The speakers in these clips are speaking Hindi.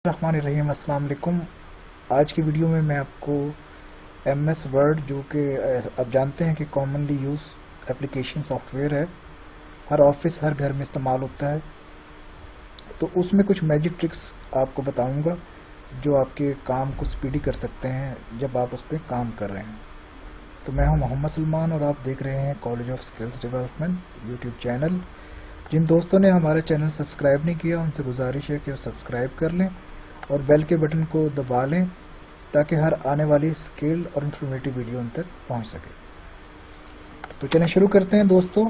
रहीम अस्सलाम वालेकुम। आज की वीडियो में मैं आपको MS वर्ड, जो कि आप जानते हैं कि कॉमनली यूज़ एप्लीकेशन सॉफ्टवेयर है, हर ऑफिस हर घर में इस्तेमाल होता है, तो उसमें कुछ मैजिक ट्रिक्स आपको बताऊंगा जो आपके काम को स्पीडी कर सकते हैं जब आप उस पर काम कर रहे हैं। तो मैं हूं मोहम्मद सलमान और आप देख रहे हैं college of skills development YouTube channel. जिन दोस्तों ने हमारा चैनल सब्सक्राइब नहीं किया उनसे गुजारिश है कि वो सब्सक्राइब कर लें और बेल के बटन को दबा लें ताकि हर आने वाली स्किल और इंफॉर्मेटिव वीडियो उन तक पहुंच सके। तो चलें शुरू करते हैं दोस्तों।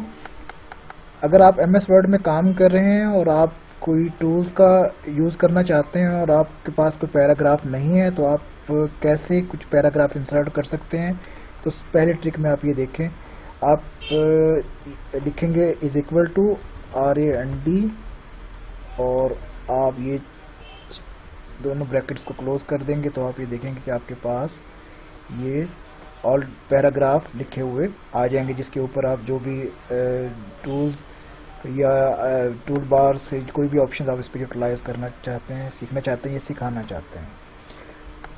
अगर आप MS वर्ड में काम कर रहे हैं और आप कोई टूल्स का यूज़ करना चाहते हैं और आपके पास कोई पैराग्राफ नहीं है, तो आप कैसे कुछ पैराग्राफ इंसर्ट कर सकते हैं। तो पहले ट्रिक में आप ये देखें, आप लिखेंगे =RAND और आप ये दोनों ब्रैकेट्स को क्लोज कर देंगे, तो आप ये देखेंगे कि आपके पास ये ऑल पैराग्राफ लिखे हुए आ जाएंगे, जिसके ऊपर आप जो भी टूल्स या टूल बार से कोई भी ऑप्शन आप इस पर यूटिलाइज करना चाहते हैं, सीखना चाहते हैं या सिखाना चाहते हैं।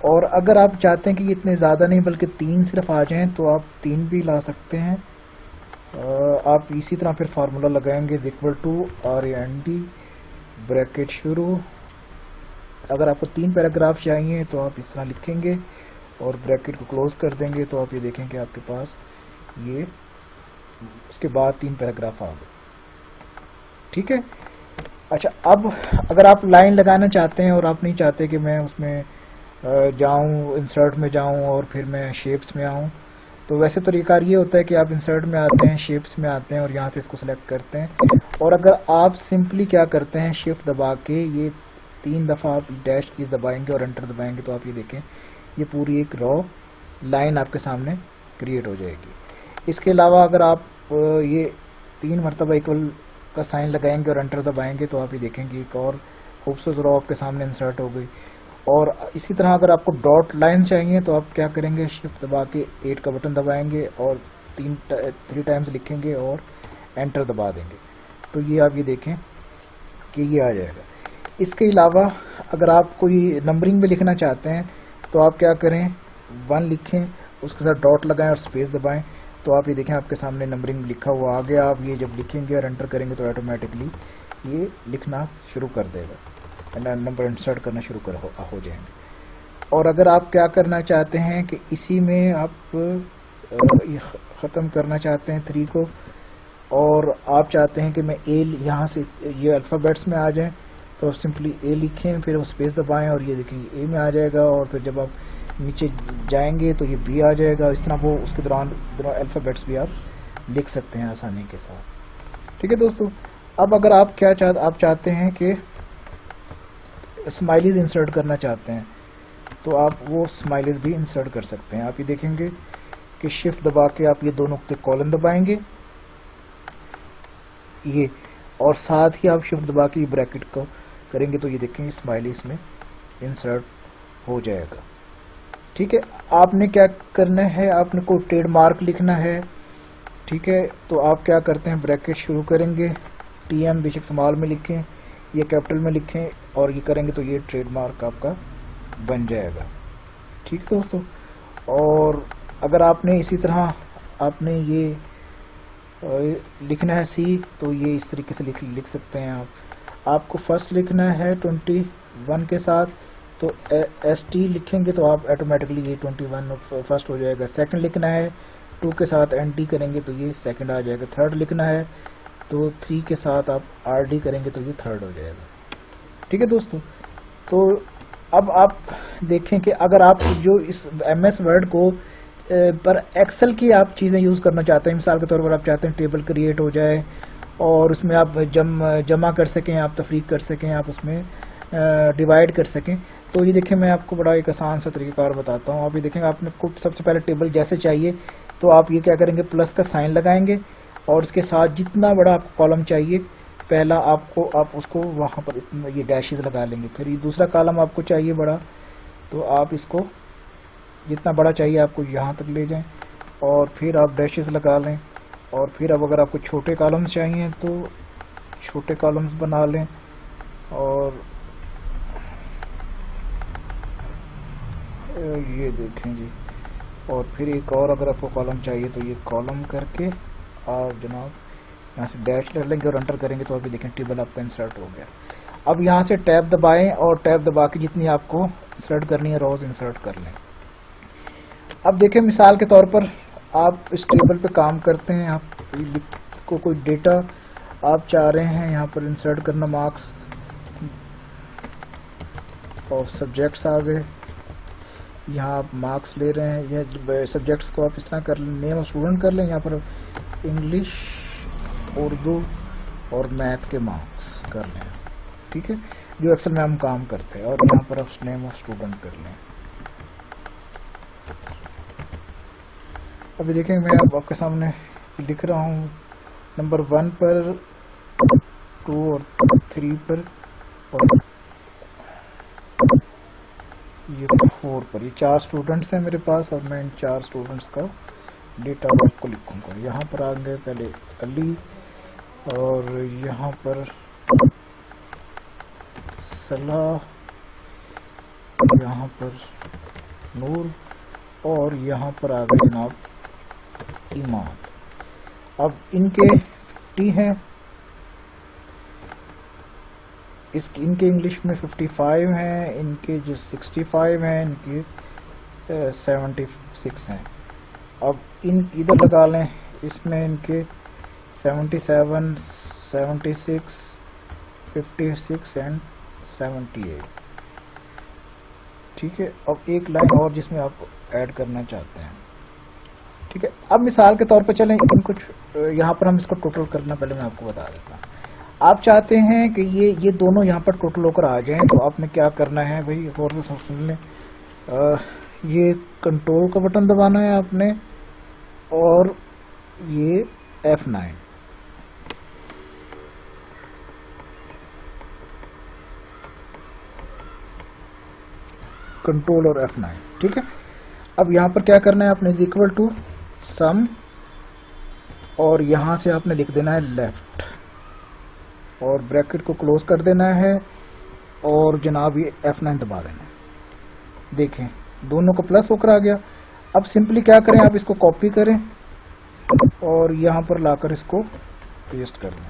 और अगर आप चाहते हैं कि इतने ज़्यादा नहीं बल्कि 3 सिर्फ आ जाएं, तो आप 3 भी ला सकते हैं। आप इसी तरह फिर फार्मूला लगाएंगे =RAND ब्रैकेट शुरू। अगर आपको 3 पैराग्राफ चाहिए तो आप इस तरह लिखेंगे और ब्रैकेट को क्लोज कर देंगे, तो आप ये देखेंगे आपके पास ये उसके बाद 3 पैराग्राफ आ गए। ठीक है। अच्छा, अब अगर आप लाइन लगाना चाहते हैं और आप नहीं चाहते कि मैं उसमें जाऊं, इंसर्ट में जाऊं और फिर मैं शेप्स में आऊं, तो वैसे तरीक़ार ये होता है कि आप इंसर्ट में आते हैं, शेप्स में आते हैं और यहाँ से इसको सेलेक्ट करते हैं। और अगर आप सिंपली क्या करते हैं, शिफ्ट दबा के ये 3 दफ़ा आप डैश कीज दबाएंगे और एंटर दबाएंगे, तो आप ये देखें ये पूरी एक रॉ लाइन आपके सामने क्रिएट हो जाएगी। इसके अलावा अगर आप ये 3 मरतबा इक्वल का साइन लगाएंगे और एंटर दबाएंगे, तो आप ये देखेंगे एक और खूबसूरत रॉ आपके सामने इंसर्ट हो गई। और इसी तरह अगर आपको डॉट लाइन चाहिए तो आप क्या करेंगे, शिफ्ट दबा के 8 का बटन दबाएंगे और 3 टाइम्स लिखेंगे और एंटर दबा देंगे, तो ये आप ये देखें कि ये आ जाएगा। इसके अलावा अगर आप कोई नंबरिंग में लिखना चाहते हैं तो आप क्या करें, 1 लिखें, उसके साथ डॉट लगाएं और स्पेस दबाएं, तो आप ये देखें आपके सामने नंबरिंग लिखा हुआ आ गया। आप ये जब लिखेंगे और एंटर करेंगे तो ऑटोमेटिकली ये लिखना शुरू कर देगा, नंबर इंसर्ट करना शुरू हो जाएंगे। और अगर आप क्या करना चाहते हैं कि इसी में आप ख़त्म करना चाहते हैं 3 को, और आप चाहते हैं कि मैं A यहाँ से ये अल्फ़ाबेट्स में आ जाएं, तो सिंपली A लिखें, फिर वो स्पेस दबाएं और ये देखेंगे A में आ जाएगा। और फिर जब आप नीचे जाएंगे तो ये B आ जाएगा। इस तरह वो उसके दौरान दोनों अल्फ़ाबेट्स भी आप लिख सकते हैं आसानी के साथ। ठीक है दोस्तों। अब अगर आप आप चाहते हैं कि स्माइलीज इंसर्ट करना चाहते हैं, तो आप वो स्माइलीज भी इंसर्ट कर सकते हैं। आप ये देखेंगे कि शिफ्ट दबा के आप ये 2 नुक्ते कॉलन दबाएंगे ये, और साथ ही आप शिफ्ट दबा के ब्रैकेट को करेंगे, तो ये देखेंगे स्माइली इसमें इंसर्ट हो जाएगा। ठीक है। आपने क्या करना है, आपने को ट्रेडमार्क लिखना है। ठीक है। तो आप क्या करते हैं, ब्रैकेट शुरू करेंगे, TM बेशक स्मॉल में लिखें या कैपिटल में लिखें, और ये करेंगे तो ये ट्रेडमार्क आपका बन जाएगा। ठीक है दोस्तों। और अगर आपने इसी तरह आपने ये लिखना है C, तो ये इस तरीके से लिख सकते हैं आप। आपको फर्स्ट लिखना है 21 के साथ, तो ST लिखेंगे तो आप ऑटोमेटिकली ये 21 फर्स्ट हो जाएगा। सेकंड लिखना है 2 के साथ NT करेंगे तो ये सेकंड आ जाएगा। थर्ड लिखना है तो 3 के साथ आप RD करेंगे तो ये थर्ड हो जाएगा। ठीक है दोस्तों। तो अब आप देखें कि अगर आप जो इस MS वर्ड को पर एक्सेल की आप चीज़ें यूज़ करना चाहते हैं, मिसाल के तौर पर आप चाहते हैं टेबल क्रिएट हो जाए और उसमें आप जमा कर सकें, आप तफरीक कर सकें, आप उसमें डिवाइड कर सकें, तो ये देखें मैं आपको बड़ा एक आसान सा तरीक़ाकार बताता हूँ। आप ये देखेंगे आपने को सबसे पहले टेबल जैसे चाहिए, तो आप ये क्या करेंगे, प्लस का साइन लगाएंगे और उसके साथ जितना बड़ा आपको कॉलम चाहिए पहला आप उसको वहाँ पर ये डैशेस लगा लेंगे। फिर ये दूसरा कॉलम आपको चाहिए बड़ा, तो आप इसको जितना बड़ा चाहिए आपको यहाँ तक ले जाएं और फिर आप डैशेस लगा लें। और फिर अब अगर आपको छोटे कॉलम्स चाहिए तो छोटे कॉलम्स बना लें। और ये देखें जी। और फिर एक और अगर आपको कॉलम चाहिए तो ये कॉलम करके आप जनाब यहाँ से डैश ले लेंगे और एंटर करेंगे तो अभी देखें टेबल आपका इंसर्ट हो गया। अब यहाँ से टैब दबाएं और टैब दबा के जितनी आपको इंसर्ट करनी है रोज इंसर्ट कर लें। अब देखें मिसाल के तौर पर आप इस टेबल पे काम करते हैं, आपको कोई डेटा आप चाह रहे हैं यहाँ पर इंसर्ट करना, मार्क्स और सब्जेक्ट्स आ गए, यहाँ आप मार्क्स ले रहे हैं। यह सब्जेक्ट्स को आप इस तरह कर लें, नेम ऑफ स्टूडेंट कर लें, यहाँ पर इंग्लिश, उर्दू और मैथ के मार्क्स कर लें, ठीक है, जो एक्सेल में हम काम करते हैं। और यहाँ पर आप नेम ऑफ स्टूडेंट कर लें। अभी देखें मैं अब आपके सामने लिख रहा हूँ नंबर 1 पर, 2 और 3 पर और ये 4 पर। ये 4 स्टूडेंट्स हैं मेरे पास और मैं इन 4 स्टूडेंट्स का डेटा आपको लिखूंगा। यहाँ पर आ गए पहले अली और यहाँ पर सलाह, यहाँ पर नूर और यहाँ पर आ गए जनाब इमाद। अब इनके 50 हैं, इनके इंग्लिश में 55 हैं, इनके जो 65 हैं, इनके 76 हैं। अब इन इधर लगा लें, इसमें इनके 77, 76, 56 एंड 78, ठीक है। अब एक लाइन और जिसमें आप ऐड करना चाहते हैं, ठीक है। अब मिसाल के तौर पर चलें इनको यहाँ पर हम इसको टोटल करना, पहले मैं आपको बता देता हूँ। आप चाहते हैं कि ये दोनों यहाँ पर टोटल होकर आ जाएं, तो आपने क्या करना है भाई, गौर से सुन लें। ये कंट्रोल का बटन दबाना है आपने और ये F9, कंट्रोल और F9, ठीक है। अब यहाँ पर क्या करना है आपने, इज इक्वल टू सम और यहाँ से आपने लिख देना है लेफ्ट और ब्रैकेट को क्लोज कर देना है और जनाब ये F9 दबा देना है। देखें दोनों को प्लस होकर आ गया। अब सिंपली क्या करें, आप इसको कॉपी करें और यहाँ पर लाकर इसको पेस्ट कर दें,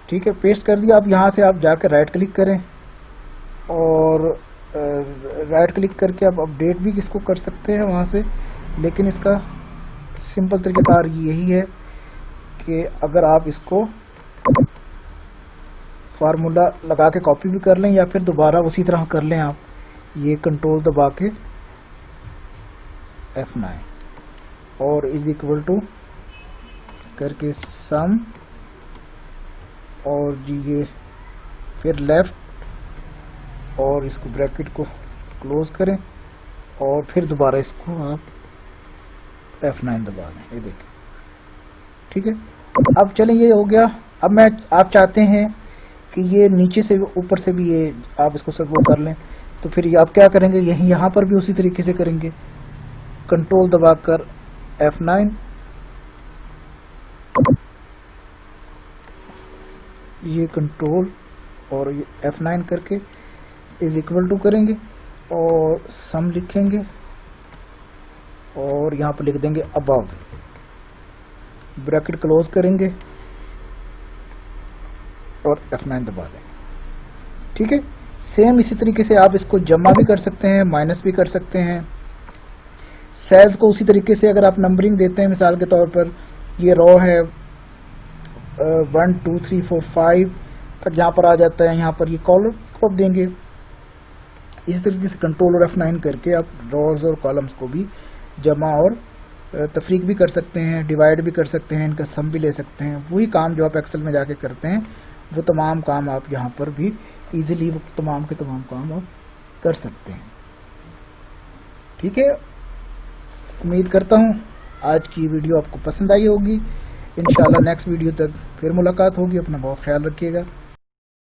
ठीक है। पेस्ट कर दिया। अब यहाँ से आप जाकर राइट क्लिक करें और राइट क्लिक करके आप अपडेट भी इसको कर सकते हैं वहाँ से, लेकिन इसका सिंपल तरीक़ाकार यही है कि अगर आप इसको फार्मूला लगा के कॉपी भी कर लें या फिर दोबारा उसी तरह कर लें, आप ये कंट्रोल दबा के F9 और इज इक्वल टू करके सम और जी ये फिर लेफ्ट और इसको ब्रैकेट को क्लोज करें और फिर दोबारा इसको आप F9 दबा दें, ये देखें, ठीक है। अब चलें ये हो गया। अब आप चाहते हैं कि ये नीचे से ऊपर से भी ये आप इसको सब वो कर लें, तो फिर आप क्या करेंगे, यहाँ पर भी उसी तरीके से करेंगे, कंट्रोल दबाकर F9, ये कंट्रोल और ये F9 करके इज इक्वल टू करेंगे और सम लिखेंगे और यहाँ पर लिख देंगे अबव, ब्रैकेट क्लोज करेंगे और F9 दबा दें, ठीक है। सेम इसी तरीके से आप इसको जमा भी कर सकते हैं, माइनस भी कर सकते हैं। सेल्स को उसी तरीके से अगर आप नंबरिंग देते हैं, मिसाल के तौर पर ये रो है 1 2 3 4 5 तक जहाँ पर आ जाता है, यहाँ पर ये कॉलम को आप देंगे। इसी तरीके से कंट्रोल और F9 करके आप रोज और कॉलम्स को भी जमा और तफरीक भी कर सकते हैं, डिवाइड भी कर सकते हैं, इनका सम भी ले सकते हैं। वही काम जो आप एक्सेल में जाके करते हैं वो तमाम काम आप यहाँ पर भी इजीली वो तमाम के तमाम काम आप कर सकते हैं, ठीक है। उम्मीद करता हूँ आज की वीडियो आपको पसंद आई होगी। इंशाल्लाह नेक्स्ट वीडियो तक फिर मुलाकात होगी। अपना बहुत ख्याल रखिएगा।